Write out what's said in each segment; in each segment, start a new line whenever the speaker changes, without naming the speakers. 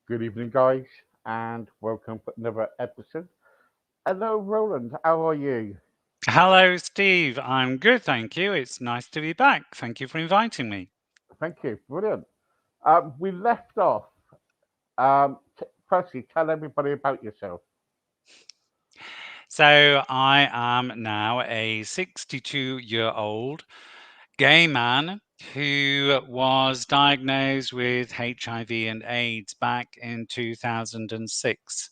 Good evening, guys, and welcome for another episode. Hello, Roland. How are you?
Hello, Steve. I'm good, thank you. It's nice to be back. Thank you for inviting me.
Thank you. Brilliant. We left off. Firstly, tell everybody about yourself.
So, I am now a 62-year-old gay man who was diagnosed with HIV and AIDS back in 2006.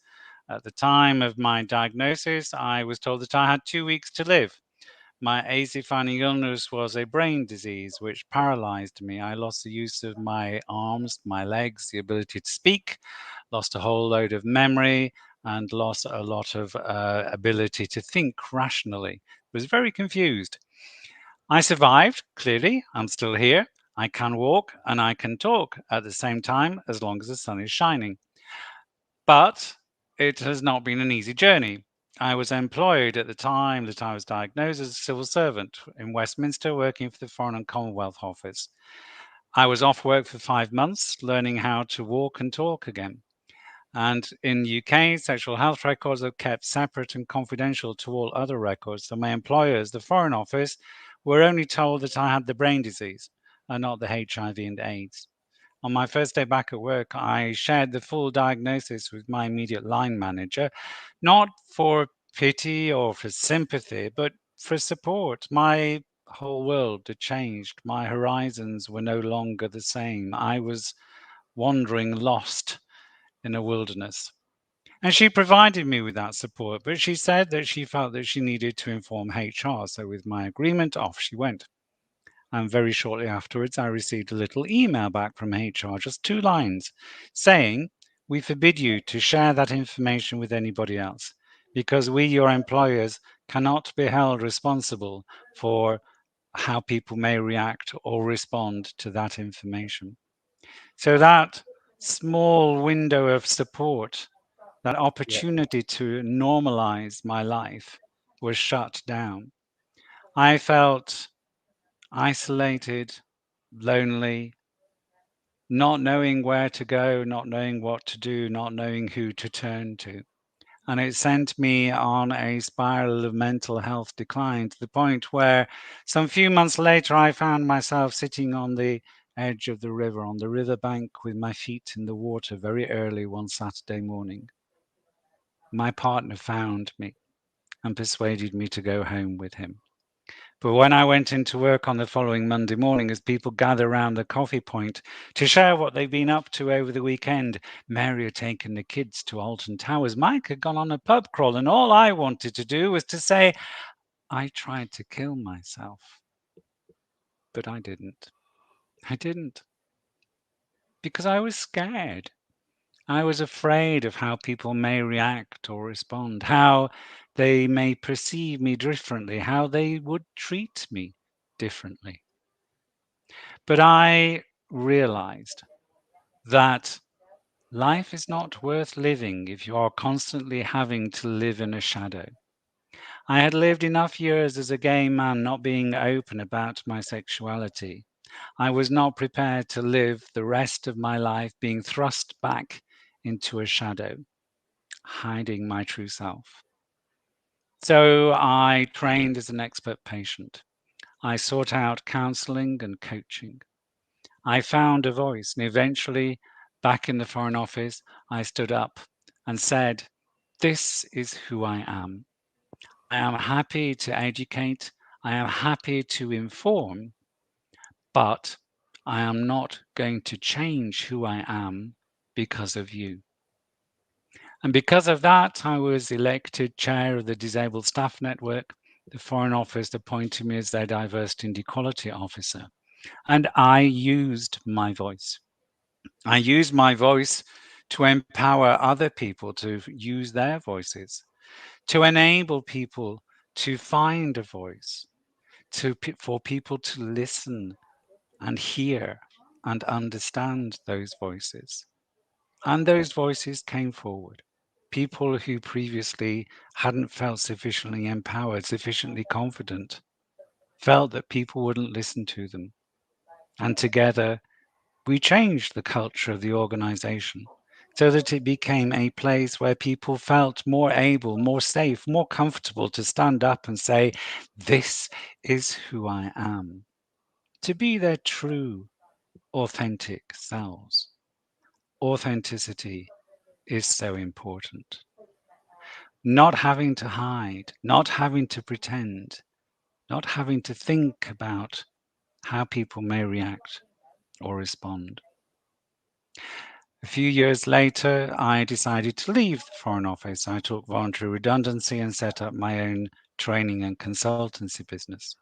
At the time of my diagnosis, I was told that I had 2 weeks to live. My AIDS-defining illness was a brain disease which paralyzed me. I lost the use of my arms, my legs, the ability to speak, lost a whole load of memory, and lost a lot of ability to think rationally. Was very confused. I survived, clearly. I'm still here. I can walk and I can talk at the same time as long as the sun is shining. But it has not been an easy journey. I was employed at the time that I was diagnosed as a civil servant in Westminster, working for the Foreign and Commonwealth Office. I was off work for 5 months, learning how to walk and talk again. And in the UK, sexual health records are kept separate and confidential to all other records. So my employers, the Foreign Office, were only told that I had the brain disease and not the HIV and AIDS. On my first day back at work, I shared the full diagnosis with my immediate line manager, not for pity or for sympathy, but for support. My whole world had changed. My horizons were no longer the same. I was wandering lost in a wilderness. And she provided me with that support, but she said that she felt that she needed to inform HR. So, with my agreement, off she went. And very shortly afterwards, I received a little email back from HR, just 2 lines, saying, "We forbid you to share that information with anybody else because we, your employers, cannot be held responsible for how people may react or respond to that information." So that small window of support, that
Yeah,
opportunity to normalize my life was shut down. I felt isolated, lonely, not knowing where to go, not knowing what to do, not knowing who to turn to. And it sent me on a spiral of mental health decline to the point where some few months later, I found myself sitting on the edge of the river, on the riverbank with my feet in the water very early one Saturday morning. My partner found me and persuaded me to go home with him. But when I went into work on the following Monday morning, as people gather around the coffee point to share what they've been up to over the weekend, Mary had taken the kids to Alton Towers. Mike had gone on a pub crawl, and all I wanted to do was to say, I tried to kill myself, but I didn't. I didn't because I was scared. I was afraid of how people may react or respond, how they may perceive me differently, how they would treat me differently. But I realized that life is not worth living if you are constantly having to live in a shadow. I had lived enough years as a gay man not being open about my sexuality. I was not prepared to live the rest of my life being thrust back into a shadow, hiding my true self. So I trained as an expert patient. I sought out counseling and coaching. I found a voice, and eventually, back in the Foreign Office, I stood up and said, "This is who I am. I am happy to educate, I am happy to inform, but I am not going to change who I am because of you." And because of that, I was elected chair of the Disabled Staff Network. The Foreign Office appointed me as their Diversity and Equality Officer. And I used my voice. I use my voice to empower other people to use their voices, to enable people to find a voice, for people to listen and hear and understand those voices. And those voices came forward. People who previously hadn't felt sufficiently empowered, sufficiently confident, felt that people wouldn't listen to them. And together we changed the culture of the organization. so that it became a place where people felt more able, more safe, more comfortable to stand up and say, "This is who I am," to be their true, authentic selves. Authenticity is so important. Not having to hide, not having to pretend, not having to think about how people may react or respond. A few years later, I decided to leave the Foreign Office. I took voluntary redundancy and set up my own training and consultancy business.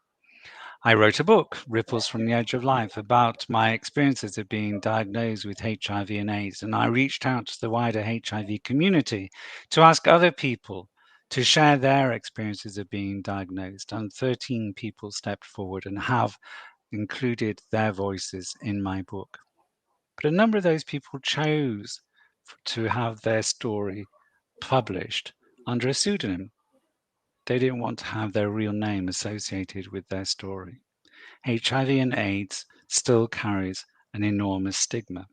I wrote a book, Ripples from the Edge of Life, about my experiences of being diagnosed with HIV and AIDS. And I reached out to the wider HIV community to ask other people to share their experiences of being diagnosed. And 13 people stepped forward and have included their voices in my book. But a number of those people chose to have their story published under a pseudonym. They didn't want to have their real name associated with their story. HIV and AIDS still carries an enormous stigma.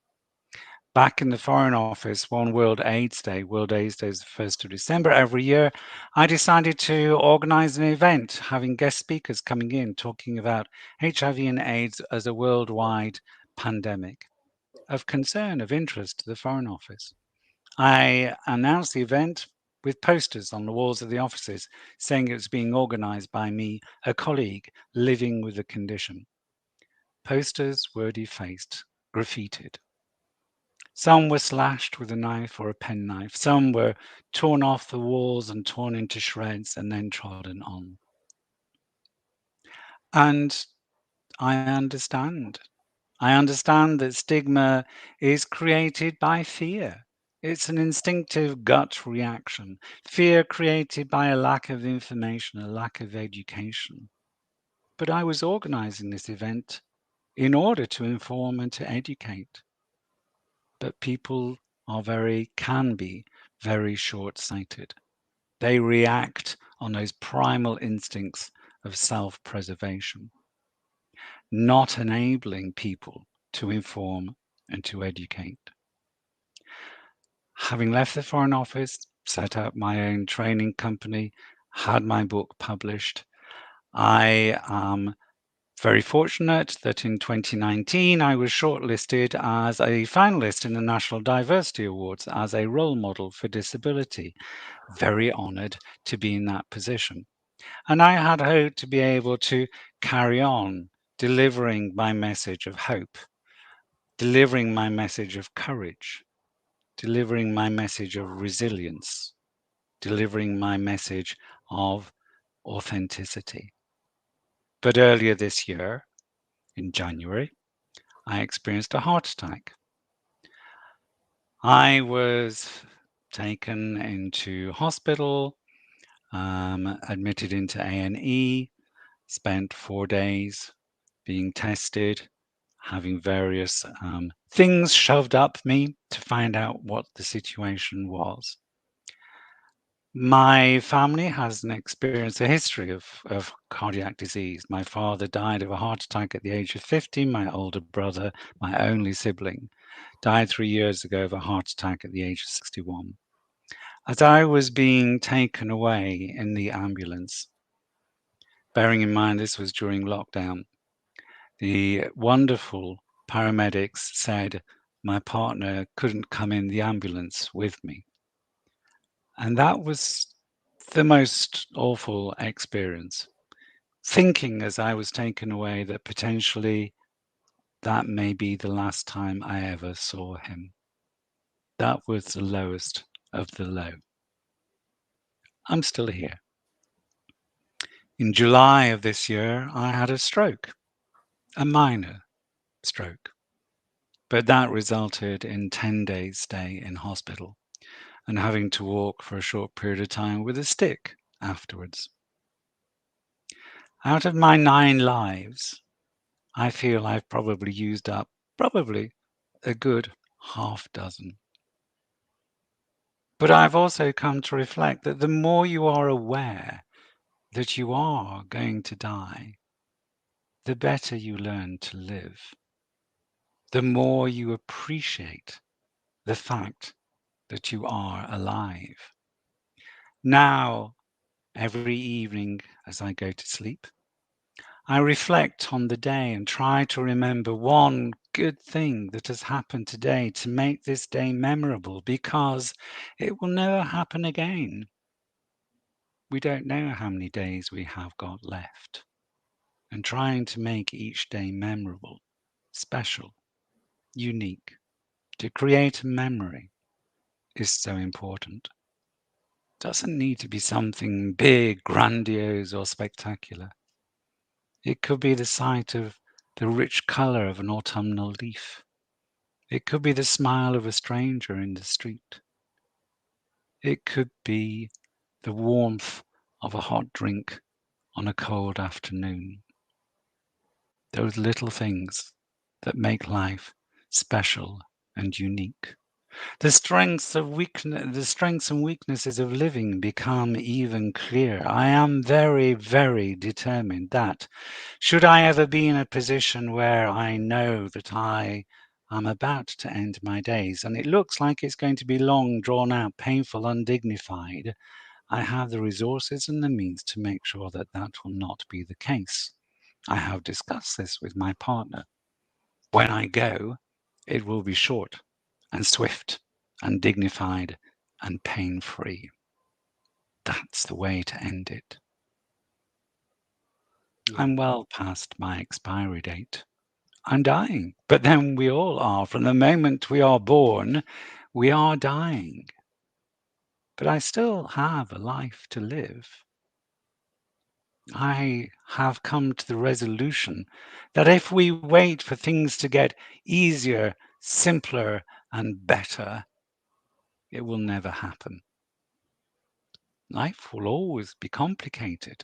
Back in the Foreign Office, one World AIDS Day is the 1st of December every year, I decided to organize an event having guest speakers coming in talking about HIV and AIDS as a worldwide pandemic of concern, of interest to the Foreign Office. I announced the event with posters on the walls of the offices saying it was being organized by me, a colleague living with the condition. Posters were defaced, graffitied. Some were slashed with a knife or a penknife. Some were torn off the walls and torn into shreds and then trodden on. And I understand. I understand that stigma is created by fear. It's an instinctive gut reaction. Fear created by a lack of information, a lack of education. But I was organizing this event in order to inform and to educate. But people can be very short sighted. They react on those primal instincts of self preservation, not enabling people to inform and to educate. Having left the Foreign Office, set up my own training company, had my book published, I am very fortunate that in 2019 I was shortlisted as a finalist in the National Diversity Awards as a role model for disability. Very honoured to be in that position. And I had hoped to be able to carry on delivering my message of hope, delivering my message of courage, delivering my message of resilience, delivering my message of authenticity. But earlier this year, in January, I experienced a heart attack. I was taken into hospital, admitted into A&E, spent 4 days being tested, having various things shoved up me to find out what the situation was. My family has an experience, a history of cardiac disease. My father died of a heart attack at the age of 50. My older brother, my only sibling, died 3 years ago of a heart attack at the age of 61. As I was being taken away in the ambulance, bearing in mind this was during lockdown, the wonderful paramedics said my partner couldn't come in the ambulance with me. And that was the most awful experience. Thinking as I was taken away that potentially that may be the last time I ever saw him. That was the lowest of the low. I'm still here. In July of this year, I had a stroke, a minor stroke, but that resulted in 10 days stay in hospital and having to walk for a short period of time with a stick afterwards. Out of my 9 lives, I feel I've probably used up probably a good half dozen. But I've also come to reflect that the more you are aware that you are going to die, the better you learn to live. The more you appreciate the fact that you are alive. Now, every evening as I go to sleep, I reflect on the day and try to remember one good thing that has happened today to make this day memorable because it will never happen again. We don't know how many days we have got left, and trying to make each day memorable, special, unique, to create a memory is so important. Doesn't need to be something big, grandiose, or spectacular. It could be the sight of the rich color of an autumnal leaf. It could be the smile of a stranger in the street. It could be the warmth of a hot drink on a cold afternoon. Those little things that make life special and unique. The strengths and weaknesses of living become even clearer. I am very, very determined that should I ever be in a position where I know that I am about to end my days, and it looks like it's going to be long, drawn out, painful, undignified, I have the resources and the means to make sure that that will not be the case. I have discussed this with my partner. When I go, it will be short and swift and dignified and pain free. That's the way to end it.
Yeah,
I'm well past my expiry date. I'm dying. But then we all are. From the moment we are born, we are dying. But I still have a life to live. I have come to the resolution that if we wait for things to get easier, simpler, and better, it will never happen. Life will always be complicated.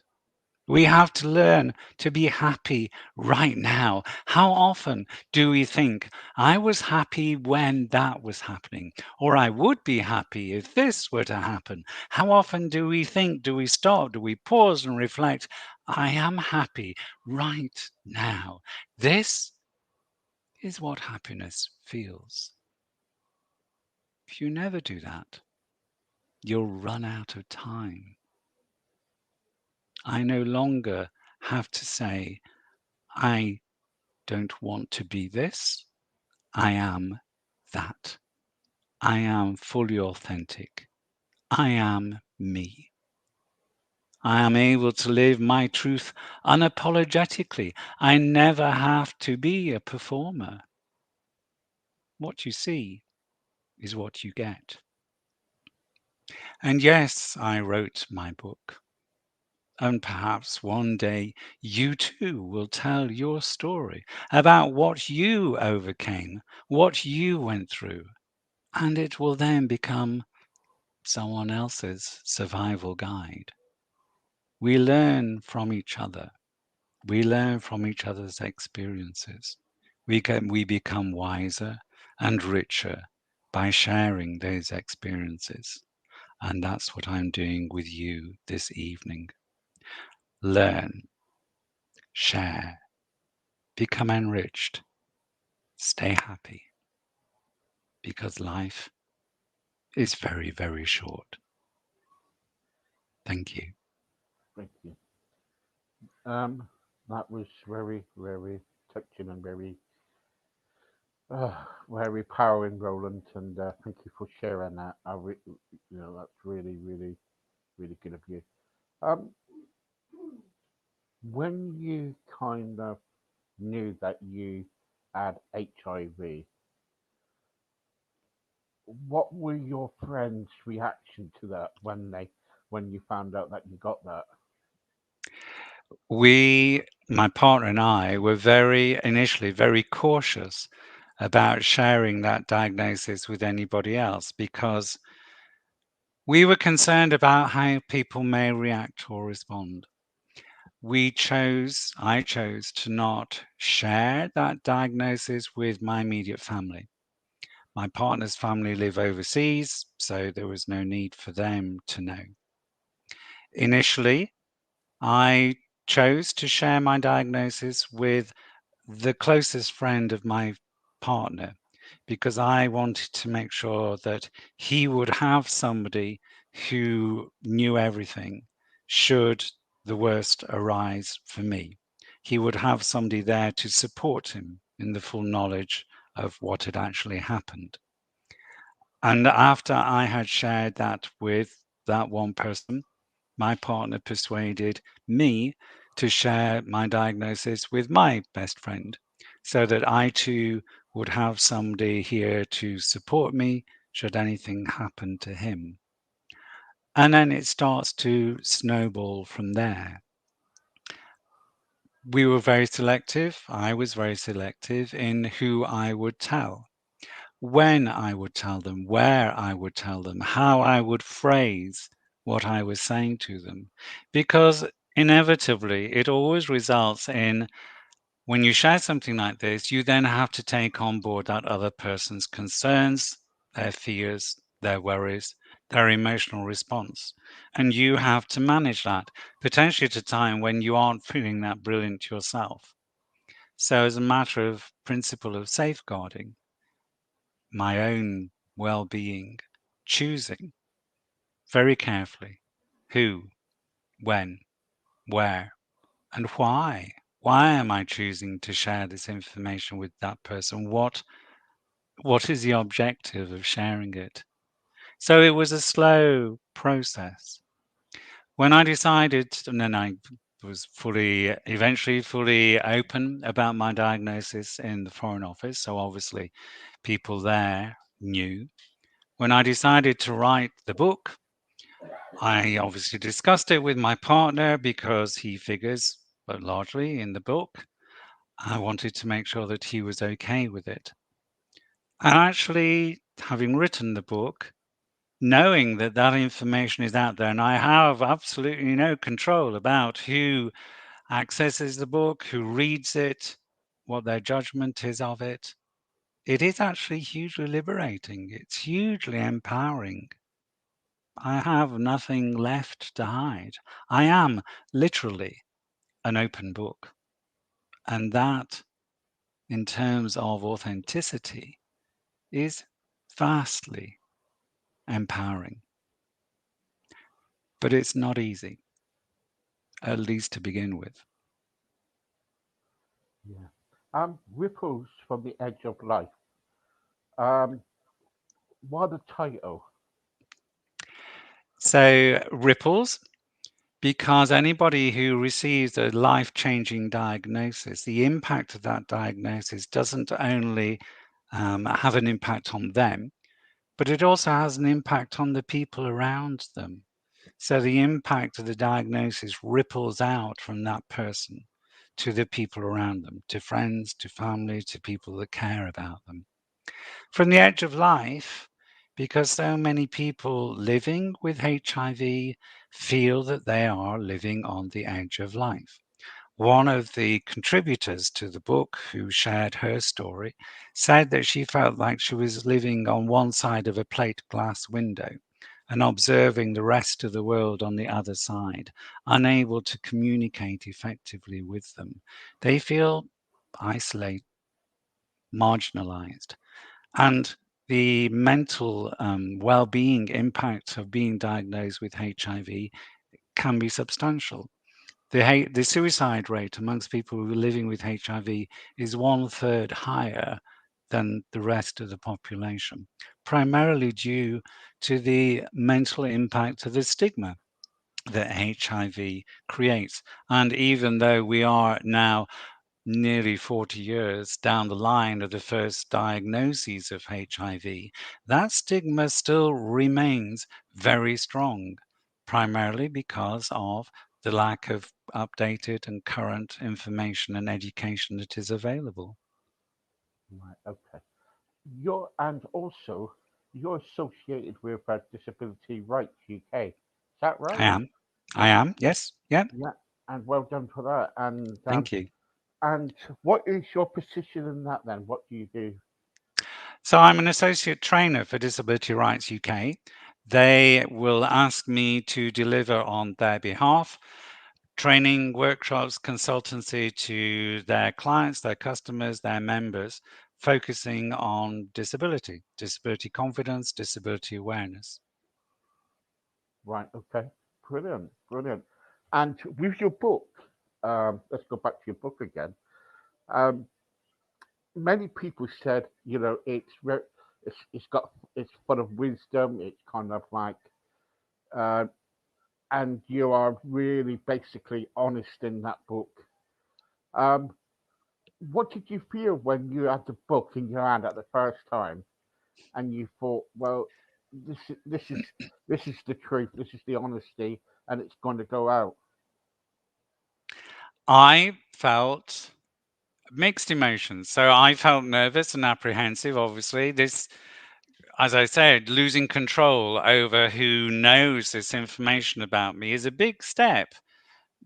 We have to learn to be happy right now. How often do we think, I was happy when that was happening, or I would be happy if this were to happen? How often do we think, do we stop, do we pause and reflect, I am happy right now? This is what happiness feels. If you never do that, you'll run out of time. I no longer have to say, I don't want to be this. I am that. I am fully authentic. I am me. I am able to live my truth unapologetically. I never have to be a performer. What you see is what you get. And yes, I wrote my book. And perhaps one day you too will tell your story about what you overcame, what you went through, and it will then become someone else's survival guide. We learn from each other. We learn from each other's experiences. We become wiser and richer by sharing those experiences. And that's what I'm doing with you this evening. Learn, share, become enriched, stay happy, because life is very, very short. Thank you.
thank you. Um, that was very, very touching and uh, very powering, Roland. And thank you for sharing that. That's really, really, really good of you. Um, when you kind of knew that you had HIV, what were your friends' reaction to that when you found out that you got that?
My partner and I, were initially very cautious about sharing that diagnosis with anybody else because we were concerned about how people may react or respond. I chose to not share that diagnosis with my immediate family. My partner's family live overseas, so there was no need for them to know. Initially, I chose to share my diagnosis with the closest friend of my partner, because I wanted to make sure that he would have somebody who knew everything should the worst arise for me. He would have somebody there to support him in the full knowledge of what had actually happened. And after I had shared that with that one person, my partner persuaded me to share my diagnosis with my best friend so that I too would have somebody here to support me should anything happen to him. And then it starts to snowball from there. We were very selective. I was very selective in who I would tell, when I would tell them, where I would tell them, how I would phrase what I was saying to them. Because inevitably, it always results in when you share something like this, you then have to take on board that other person's concerns, their fears, their worries, their emotional response. And you have to manage that, potentially at a time when you aren't feeling that brilliant yourself. So, as a matter of principle of safeguarding, my own well being, choosing very carefully who, when, where, and why. Why am I choosing to share this information with that person? What is the objective of sharing it? So it was a slow process. When I decided, and then I was eventually fully open about my diagnosis in the Foreign Office. So obviously, people there knew. When I decided to write the book, I obviously discussed it with my partner because he figures, but largely in the book. I wanted to make sure that he was okay with it. And actually, having written the book, knowing that that information is out there, and I have absolutely no control about who accesses the book, who reads it, what their judgment is of it, it is actually hugely liberating. It's hugely empowering. I have nothing left to hide. I am literally an open book. And that, in terms of authenticity, is vastly empowering. But it's not easy, at least to begin with.
Yeah. Ripples from the Edge of Life. Um, why the title?
So, ripples, because anybody who receives a life changing diagnosis, the impact of that diagnosis doesn't only have an impact on them, but it also has an impact on the people around them. So the impact of the diagnosis ripples out from that person to the people around them, to friends, to family, to people that care about them. From the edge of life, because so many people living with HIV feel that they are living on the edge of life. One of the contributors to the book, who shared her story, said that she felt like she was living on one side of a plate glass window and observing the rest of the world on the other side, unable to communicate effectively with them. They feel isolated, marginalized, and the mental well-being impact of being diagnosed with HIV can be substantial. The suicide rate amongst people who are living with HIV is one third higher than the rest of the population, primarily due to the mental impact of the stigma that HIV creates. And even though we are now nearly 40 years down the line of the first diagnoses of HIV, that stigma still remains very strong, primarily because of the lack of updated and current information and education that is available.
Right. Okay. And also you're associated with Disability Rights UK. Is that
I
right?
am. I am. Yes. Yeah.
Yeah. And well done for that.
Thank you.
And what is your position in that then? What do you do?
So I'm an associate trainer for Disability Rights UK. They will ask me to deliver on their behalf training, workshops, consultancy to their clients, their customers, their members focusing on disability, disability confidence, disability awareness.
Right. Okay. Brilliant. Brilliant. And with your book, let's go back to your book again. Um, Many people said, it's got it's full of wisdom. It's kind of like, uh, and you are really basically honest in that book. Um, what did you feel when you had the book in your hand at the first time, and you thought, well, this is the truth. This is the honesty, and it's going to go out.
I felt mixed emotions. So I felt nervous and apprehensive, obviously. This, as I said, losing control over who knows this information about me is a big step.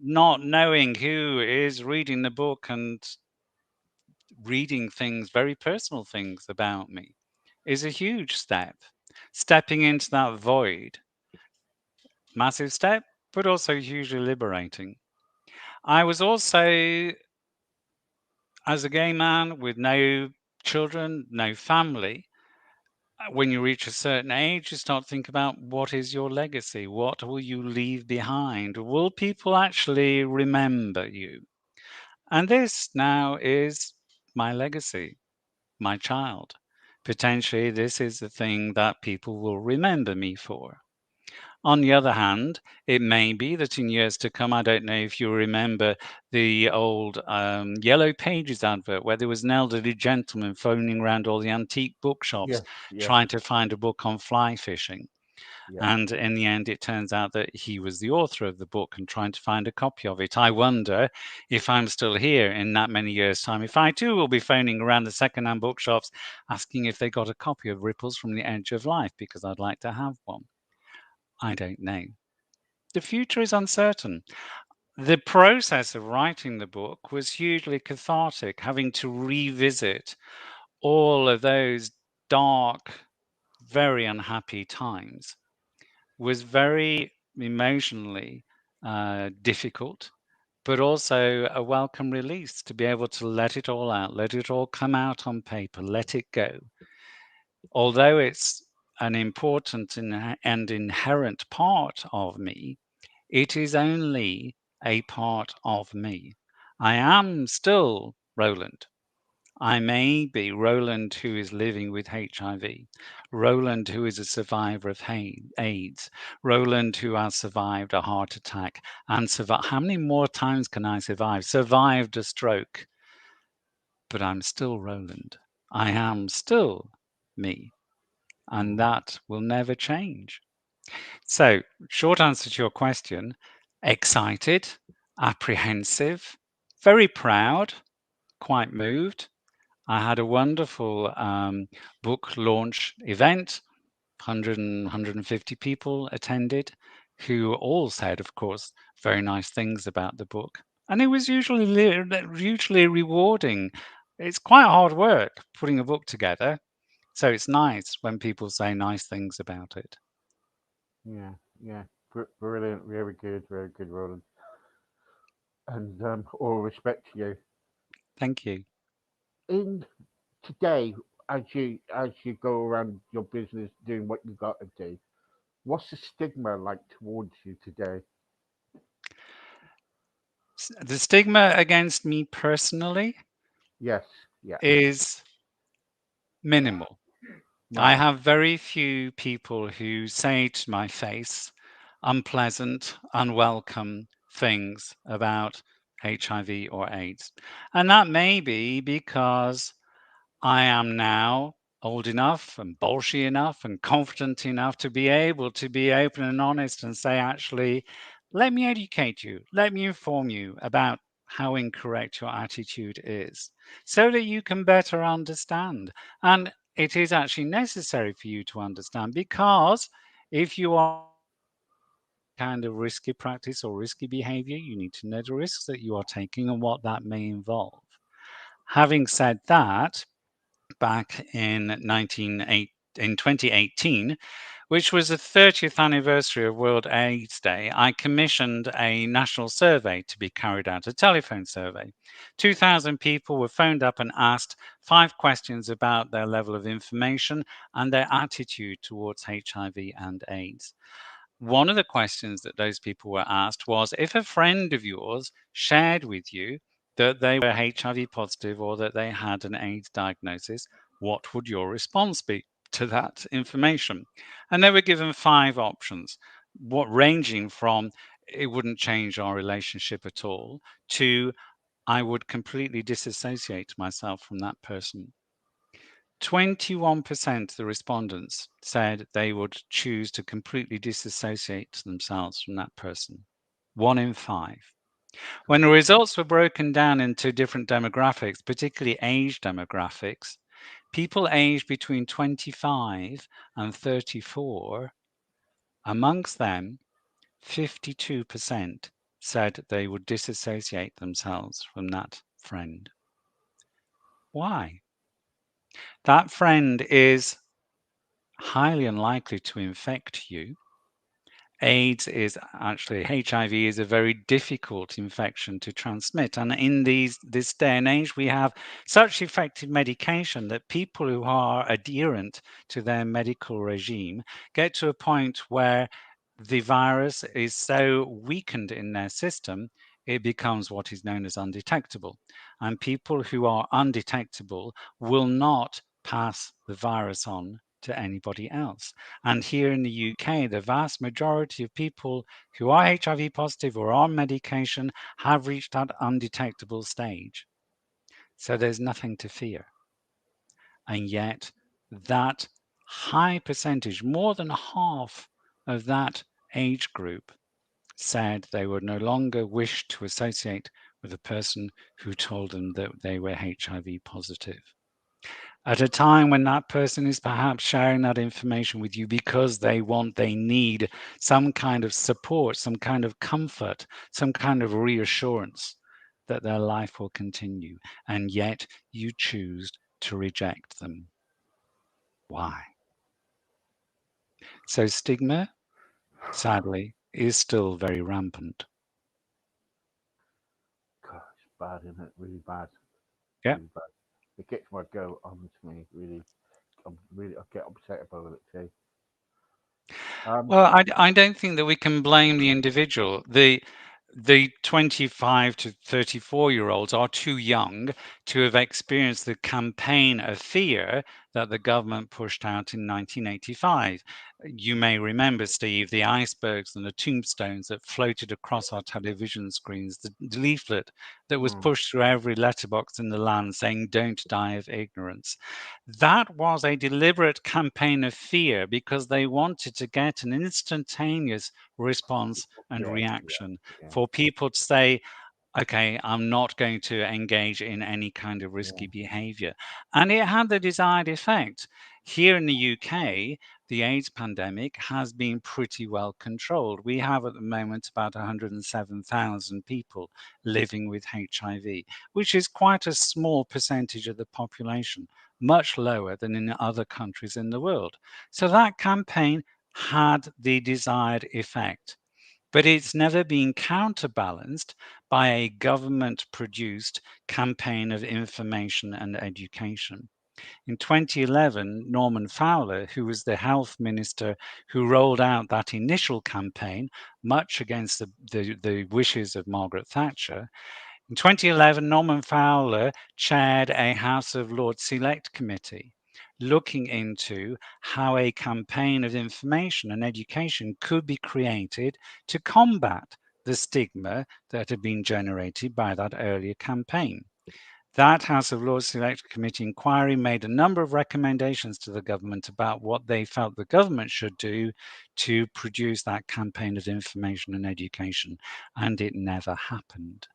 Not knowing who is reading the book and reading things, very personal things about me, is a huge step. Stepping into that void, massive step, but also hugely liberating. I was also, as a gay man with no children, no family, when you reach a certain age, you start to think about what is your legacy? What will you leave behind? Will people actually remember you? And this now is my legacy, my child. Potentially, this is the thing that people will remember me for. On the other hand, it may be that in years to come, I don't know if you remember the old Yellow Pages advert where there was an elderly gentleman phoning around all the antique bookshops
Yes, yes,
trying to find a book on fly fishing.
yeah,
And in the end, it turns out that he was the author of the book and trying to find a copy of it. I wonder if I'm still here in that many years' time, if I too will be phoning around the second-hand bookshops asking if they got a copy of Ripples from the Edge of Life because I'd like to have one. I don't know. The future is uncertain. The process of writing the book was hugely cathartic, having to revisit all of those dark, very unhappy times was very emotionally difficult, but also a welcome release to be able to let it all out, let it all come out on paper, let it go. Although it's an important and inherent part of me, it is only a part of me. I am still Roland. I may be Roland who is living with HIV, Roland who is a survivor of AIDS, Roland who has survived a heart attack and survived. How many more times can I survive? Survived a stroke, but I'm still Roland. I am still me, and
mm,
that will never change. So, short answer to your question, excited, apprehensive, very proud, quite moved. I had a wonderful book launch event. 100 and 150 people attended who all said, of course, very nice things about the book. And it was usually rewarding. It's quite hard work putting a book together. So it's nice when people say nice things about it.
yeah, yeah. Brilliant, very good, Roland. And all respect to you.
Thank you.
In today, as you go around your business doing what you got to do, what's the stigma like towards you today?
The stigma against me personally
Yes, yeah,
is minimal. I
right,
have very few people who say to my face unpleasant, unwelcome things about HIV or AIDS. And that may be because I am now old enough and bolshy enough and confident enough to be able to be open and honest and say, actually, let me educate you, let me inform you about how incorrect your attitude is so that you can better understand. And it is actually necessary for you to understand because if you are kind of risky practice or risky behavior, you need to know the risks that you are taking and what that may involve. Having said that, back in 2018, which was the 30th anniversary of World AIDS Day, I commissioned a national survey to be carried out, a telephone survey. 2,000 people were phoned up and asked 5 questions about their level of information and their attitude towards HIV and AIDS. One of the questions that those people were asked was if a friend of yours shared with you that they were HIV positive or that they had an AIDS diagnosis, what would your response be to that information? And they were given 5 options, what ranging from it wouldn't change our relationship at all to I would completely disassociate myself from that person. 21% of the respondents said they would choose to completely disassociate themselves from that person. 1 in 5. When the results were broken down into different demographics, particularly age demographics, people aged between 25 and 34, amongst them, 52% said they would disassociate themselves from that friend. Why? That friend is highly unlikely to infect you. AIDS is actually HIV is a very difficult infection to transmit, and in this day and age, we have such effective medication that people who are adherent to their medical regime get to a point where the virus is so weakened in their system it becomes what is known as undetectable, and people who are undetectable will not pass the virus on to anybody else. And here in the UK, the vast majority of people who are HIV positive or on medication have reached that undetectable stage. So there's nothing to fear. And yet, that high percentage, more than half of that age group, said they would no longer wish to associate with a person who told them that they were HIV positive at a time when that person is perhaps sharing that information with you because they need some kind of support, some kind of comfort, some kind of reassurance that their life will continue, and yet you choose to reject them. Why? So stigma, sadly, is still very rampant.
God, it's bad, isn't it? Really bad,
Yeah.
really bad. It gets my goat on to me. Really, I get upset about it too. Um,
Well, I don't think that we can blame the individual. The 25 to 34-year-olds are too young to have experienced the campaign of fear that the government pushed out in 1985. You may remember, Steve, the icebergs and the tombstones that floated across our television screens, the leaflet that was
mm,
pushed through every letterbox in the land saying, "Don't die of ignorance." That was a deliberate campaign of fear because they wanted to get an instantaneous response and
yeah, yeah,
reaction
yeah,
for people to say, okay, I'm not going to engage in any kind of risky
yeah.
behavior. And it had the desired effect. Here in the UK, the AIDS pandemic has been pretty well controlled. We have at the moment about 107,000 people living with HIV, which is quite a small percentage of the population, much lower than in other countries in the world. So that campaign had the desired effect, but it's never been counterbalanced by a government produced campaign of information and education. In 2011, Norman Fowler, who was the health minister who rolled out that initial campaign, much against the wishes of Margaret Thatcher, in 2011, Norman Fowler chaired a House of Lords Select Committee looking into how a campaign of information and education could be created to combat the stigma that had been generated by that earlier campaign. That House of Lords Select Committee inquiry made a number of recommendations to the government about what they felt the government should do to produce that campaign of information and education, and it never happened.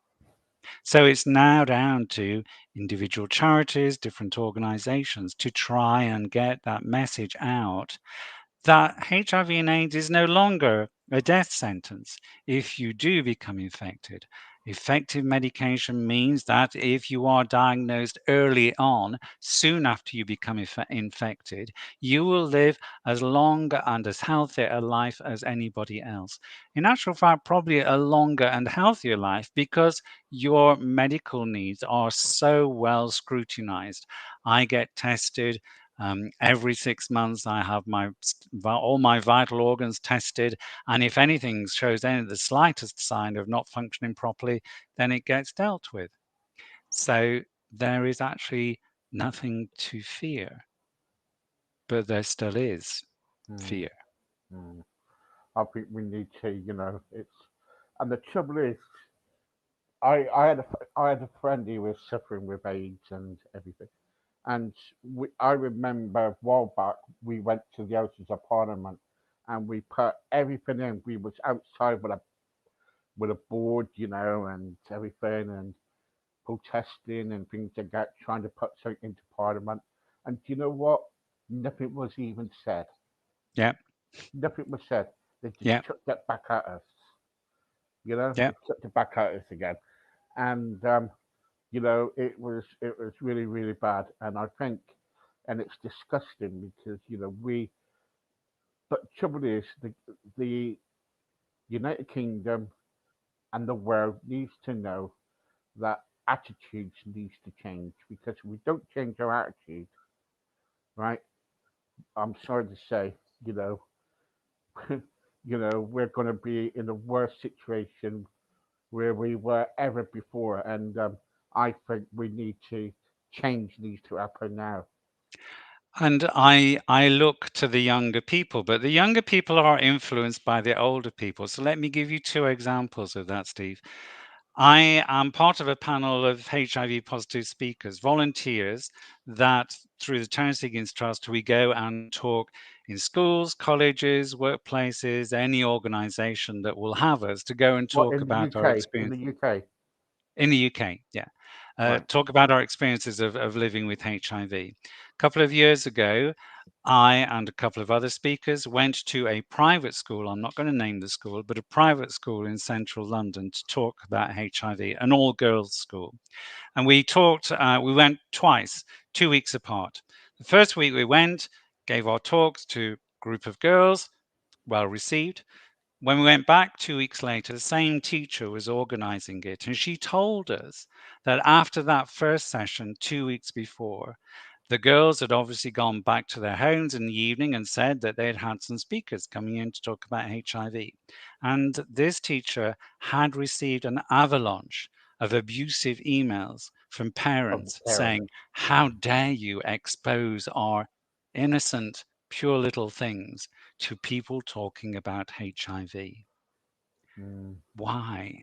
So it's now down to individual charities, different organizations to try and get that message out that HIV and AIDS is no longer a death sentence if you do become infected. Effective medication means that if you are diagnosed early on, soon after you become infected, you will live as long and as healthy a life as anybody else. In actual fact, probably a longer and healthier life because your medical needs are so well scrutinized. I get tested. Every 6 months, I have all my vital organs tested, and if anything shows any the slightest sign of not functioning properly, then it gets dealt with. So there is actually nothing to fear, but there still is
Mm,
fear.
mm. I think we need to, it's, and the trouble is, I had a friend who was suffering with AIDS and everything, and I remember a while back we went to the Houses of Parliament, and we put everything in. We was outside with a board, and everything, and protesting and things like that, trying to put something into Parliament. And do you know what? Nothing was even said.
Yeah,
Nothing was said. They just
yeah,
chucked it back at us.
yeah.
They chucked it back at us again. And it was really really bad. And I think, and it's disgusting because we. But the trouble is, the United Kingdom and the world needs to know that attitudes needs to change, because if we don't change our attitude, right? I'm sorry to say, you know, we're going to be in a worse situation where we were ever before, and I think we need to change needs to happen now.
And I look to the younger people, but the younger people are influenced by the older people. So let me give you two examples of that, Steve. I am part of a panel of HIV positive speakers, volunteers that through the Terence Higgins Trust, we go and talk in schools, colleges, workplaces, any organization that will have us to go and
What
talk
in the
about our
UK? In the
experience
UK,
in the UK. Yeah.
right?
Talk about our experiences of living with HIV. A couple of years ago, I and a couple of other speakers went to a private school. I'm not going to name the school, but a private school in central London to talk about HIV, an all girls school. And we went twice, 2 weeks apart. The first week we went, gave our talks to a group of girls, well received. When we went back 2 weeks later, the same teacher was organizing it. And she told us that after that first session, 2 weeks before, the girls had obviously gone back to their homes in the evening and said that they had had some speakers coming in to talk about HIV. And this teacher had received an avalanche of abusive emails from
Of the
parents
parents.
saying, how dare you expose our innocent, pure little things to people talking about HIV?
Mm,
Why?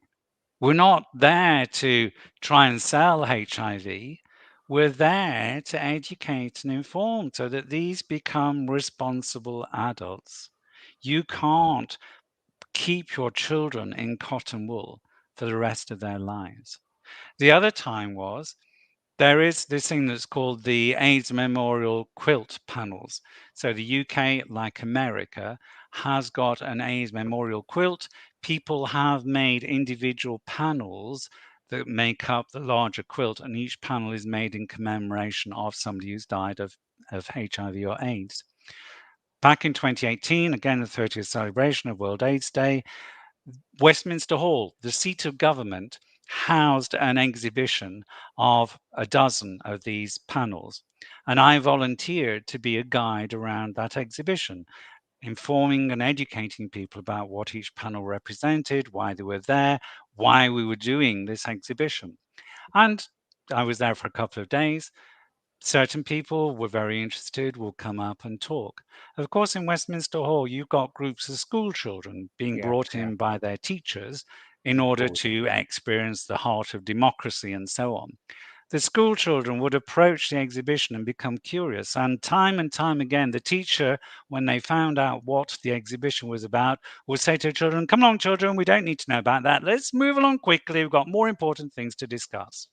We're not there to try and sell HIV. We're there to educate and inform so that these become responsible adults. You can't keep your children in cotton wool for the rest of their lives. The other time was there is this thing that's called the AIDS Memorial Quilt Panels. So the UK, like America, has got an AIDS Memorial Quilt. People have made individual panels that make up the larger quilt, and each panel is made in commemoration of somebody who's died of HIV or AIDS. Back in 2018, again, the 30th celebration of World AIDS Day, Westminster Hall, the seat of government, housed an exhibition of a dozen of these panels. And I volunteered to be a guide around that exhibition, informing and educating people about what each panel represented, why they were there, why we were doing this exhibition. And I was there for a couple of days. Certain people were very interested, will come up and talk. Of course, in Westminster Hall, you've got groups of school children being
yeah,
brought
yeah,
in by their teachers in
of
order
course.
to experience the heart of democracy and so on. The school children would approach the exhibition and become curious. And time again, the teacher, when they found out what the exhibition was about, would say to the children, come along, children, we don't need to know about that. Let's move along quickly. We've got more important things to discuss,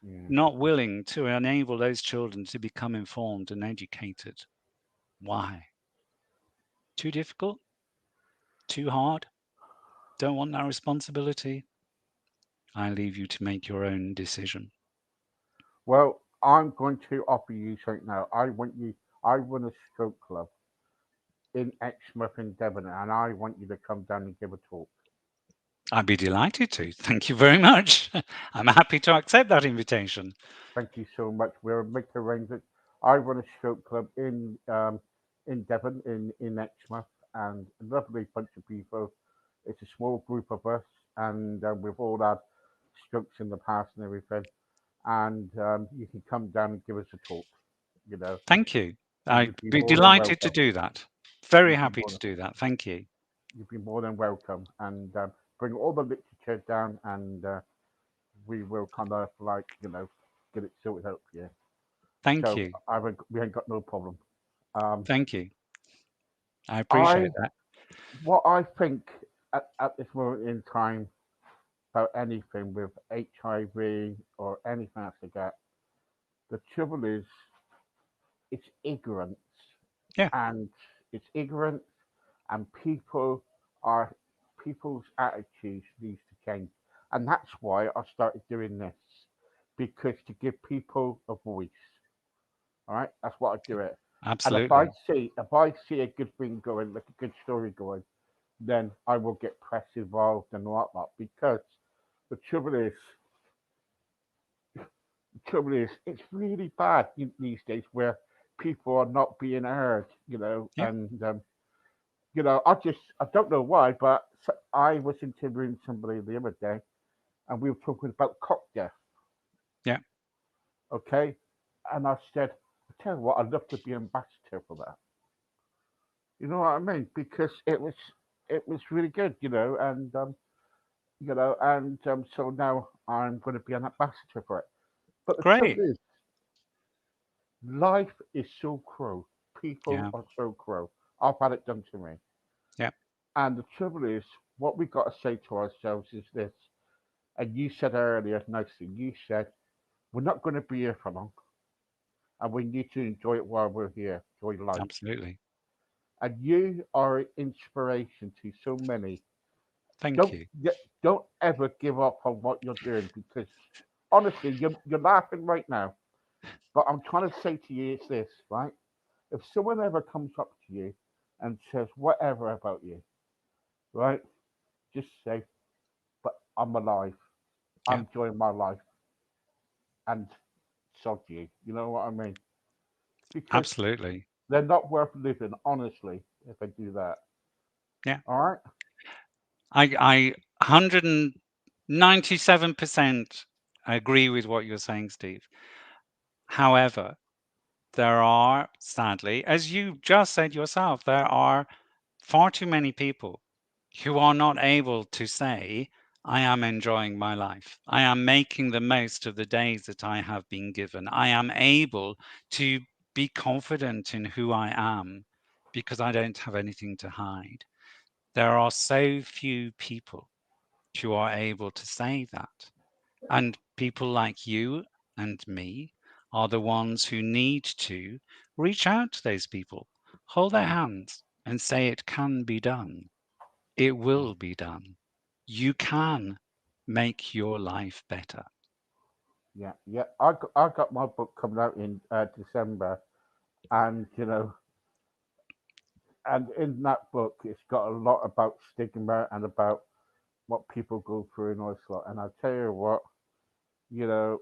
Yeah.
not willing to enable those children to become informed and educated. Why? Too difficult? Too hard? Don't want that responsibility? I leave you to make your own decision.
Well, I'm going to offer you something now. I run a stroke club in Exmouth in Devon, and I want you to come down and give a talk.
I'd be delighted to. Thank you very much. I'm happy to accept that invitation.
Thank you so much. We'll make arrangements. I run a stroke club in Devon in Exmouth, and a lovely bunch of people. It's a small group of us, and we've all had strokes in the past and everything. And you can come down and give us a talk, you know,
Thank you.
and
I'd
you'd be
be
more than
delighted to
welcome.
do that. Very
You'd be
happy
more
to
than
do that. Thank you.
you'd be more than welcome, and bring all the literature down, and we will kind of like get it sorted out for you.
Thank
So
you.
we ain't got no problem. Um,
Thank you. I
I
appreciate that.
what I think at this moment in time about anything with HIV or anything else like that, the trouble is it's ignorance,
Yeah,
and it's ignorance, and are people's attitudes needs to change, and that's why I started doing this, because to give people a voice. All right, that's what I do it. And
absolutely.
if I see a good thing going, like a good story going, then I will get press involved and whatnot. Because the trouble is, it's really bad these days where people are not being heard.
Yeah.
And I don't know why, but I was interviewing somebody the other day, and we were talking about cock death.
Yeah.
Okay, and I said, I tell you what, I'd love to be ambassador for that. You know what I mean? Because it was really good, and so now I'm going to be an ambassador for it. But the trouble
Great.
is, life is so cruel. People
Yeah.
are so cruel. I've had it done to me,
Yeah.
and the trouble is, what we got to say to ourselves is this. And you said earlier nicely. You said we're not going to be here for long, and we need to enjoy it while we're here. Enjoy life.
Absolutely.
And you are an inspiration to so many.
Thank
don't
you.
don't ever give up on what you're doing, because honestly, you're laughing right now, but I'm trying to say to you is this, right? If someone ever comes up to you and says whatever about you, right, just say, but I'm alive,
Yeah.
I'm enjoying my life, and sod you. You know what I mean? Because
Absolutely.
they're not worth living, honestly, if they do that.
Yeah.
All right.
I 197% agree with what you're saying, Steve. However, there are, sadly, as you just said yourself, there are far too many people who are not able to say, I am enjoying my life. I am making the most of the days that I have been given. I am able to be confident in who I am because I don't have anything to hide. There are so few people who are able to say that. And people like you and me are the ones who need to reach out to those people, hold their hands, and say it can be done. It
Yeah,
will be done. You can make your life better.
yeah, yeah. I got my book coming out in December, and and in that book, it's got a lot about stigma and about what people go through and all this lot. And I tell you what, you know,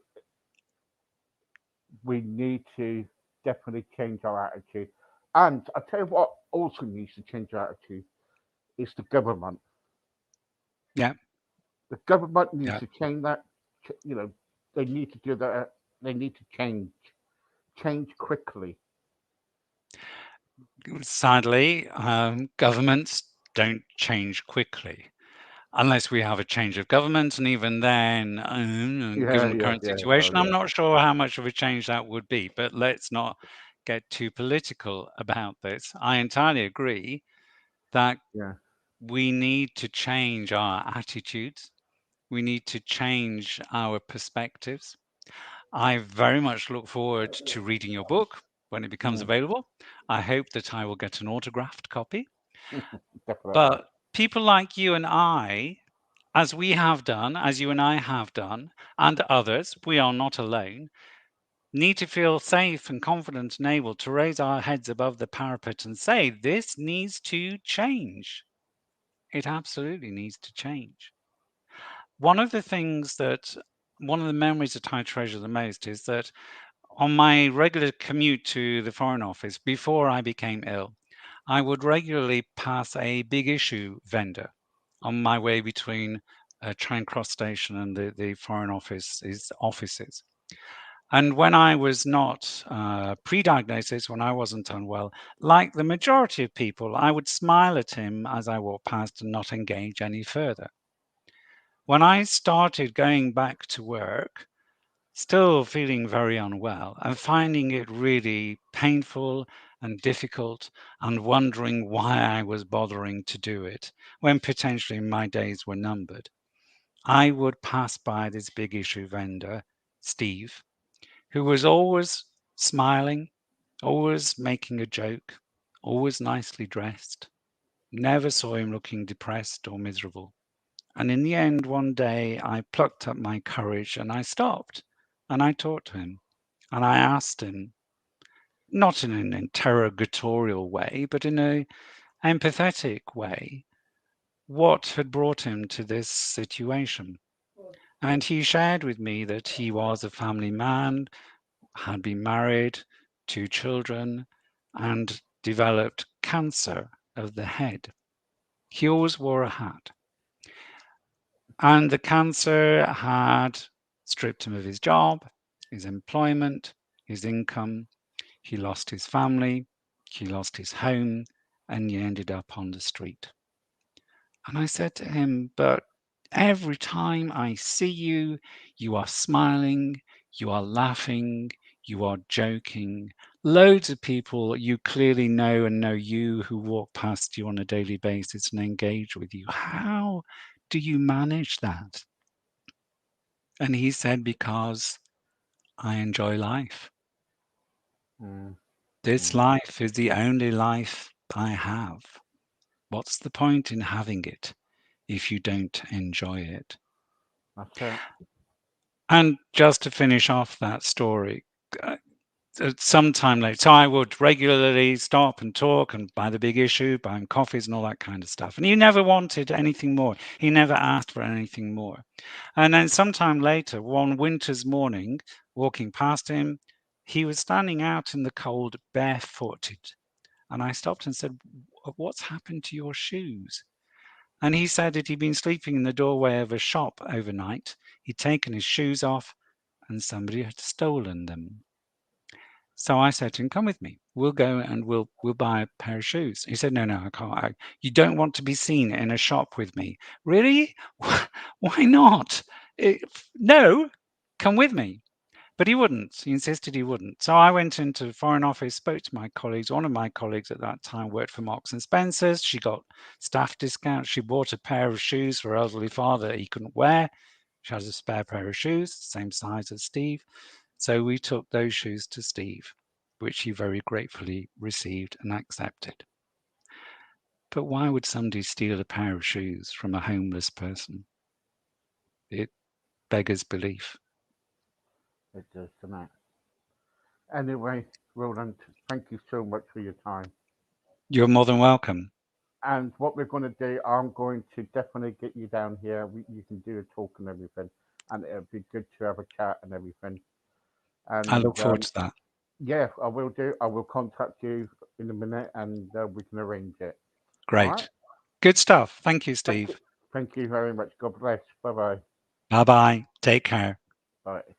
we need to definitely change our attitude. And I tell you what also needs to change our attitude is the government.
Yeah,
The government needs
yeah.
to change that. They need to do that. They need to change quickly.
Sadly, governments don't change quickly unless we have a change of government. And even then,
Yeah,
given the
yeah,
current
yeah. Well,
situation, I'm
yeah,
not sure how much of a change that would be. But let's not get too political about this. I entirely agree that
yeah,
we need to change our attitudes. We need to change our perspectives. I very much look forward to reading your book when it becomes
mm,
available. I hope that I will get an autographed copy.
definitely.
But people like you and I as we have done, as you and I have done, and others, we are not alone, need to feel safe and confident and able to raise our heads above the parapet and say, this needs to change. It absolutely needs to change. One of the things that, one of the memories that I treasure the most is that on my regular commute to the Foreign Office before I became ill, I would regularly pass a big issue vendor on my way between Charing Cross Station and the Foreign Office's offices. And when I was not pre-diagnosis, when I wasn't unwell, like the majority of people, I would smile at him as I walked past and not engage any further. When I started going back to work, still feeling very unwell and finding it really painful and difficult and wondering why I was bothering to do it when potentially my days were numbered, I would pass by this big issue vendor, Steve, who was always smiling, always making a joke, always nicely dressed. Never saw him looking depressed or miserable. And in the end, one day, I plucked up my courage and I stopped and I talked to him and I asked him, not in an interrogatorial way, but in an empathetic way, what had brought him to this situation. And he shared with me that he was a family man, had been married, 2 children, and developed cancer of the head. He always wore a hat. And the cancer had stripped him of his job, his employment, his income. He lost his family, he lost his home, and he ended up on the street. And I said to him, but every time I see you, you are smiling, you are laughing, you are joking. Loads of people you clearly know and know you who walk past you on a daily basis and engage with you. How do you manage that? And he said, because I enjoy life.
Mm,
This
mm,
life is the only life I have. What's the point in having it if you don't enjoy it?
that's it.
And just to finish off that story, uh, sometime later, so I would regularly stop and talk and buy the big issue, buying coffees and all that kind of stuff. And he never wanted anything more. He never asked for anything more. And then sometime later, one winter's morning, walking past him, he was standing out in the cold barefooted. And I stopped and said, "What's happened to your shoes?" And he said that he'd been sleeping in the doorway of a shop overnight. He'd taken his shoes off and somebody had stolen them. So I said to him, "Come with me. We'll go and we'll buy a pair of shoes." He said, "No, no, I can't. You don't want to be seen in a shop with me." Really? Why not? No, come with me. But he wouldn't. He insisted he wouldn't. So I went into the Foreign Office, spoke to my colleagues. One of my colleagues at that time worked for Marks and Spencers. She got staff discounts. She bought a pair of shoes for her elderly father that he couldn't wear. She has a spare pair of shoes, same size as Steve. So we took those shoes to Steve, which he very gratefully received and accepted. But why would somebody steal a pair of shoes from a homeless person? It beggars belief.
It does tonight. Anyway, Roland, thank you so much for your time.
You're more than welcome.
And what we're going to do, I'm going to definitely get you down here. You can do a talk and everything, and it'll be good to have a chat and everything.
I
And
look forward to that.
yeah, I will do. I will contact you in a minute, and we can arrange it. All right.
Great. Good stuff. Thank you,
Thank you.
Steve.
Thank you very much. God bless. Bye bye.
Bye bye. Take care.
Bye.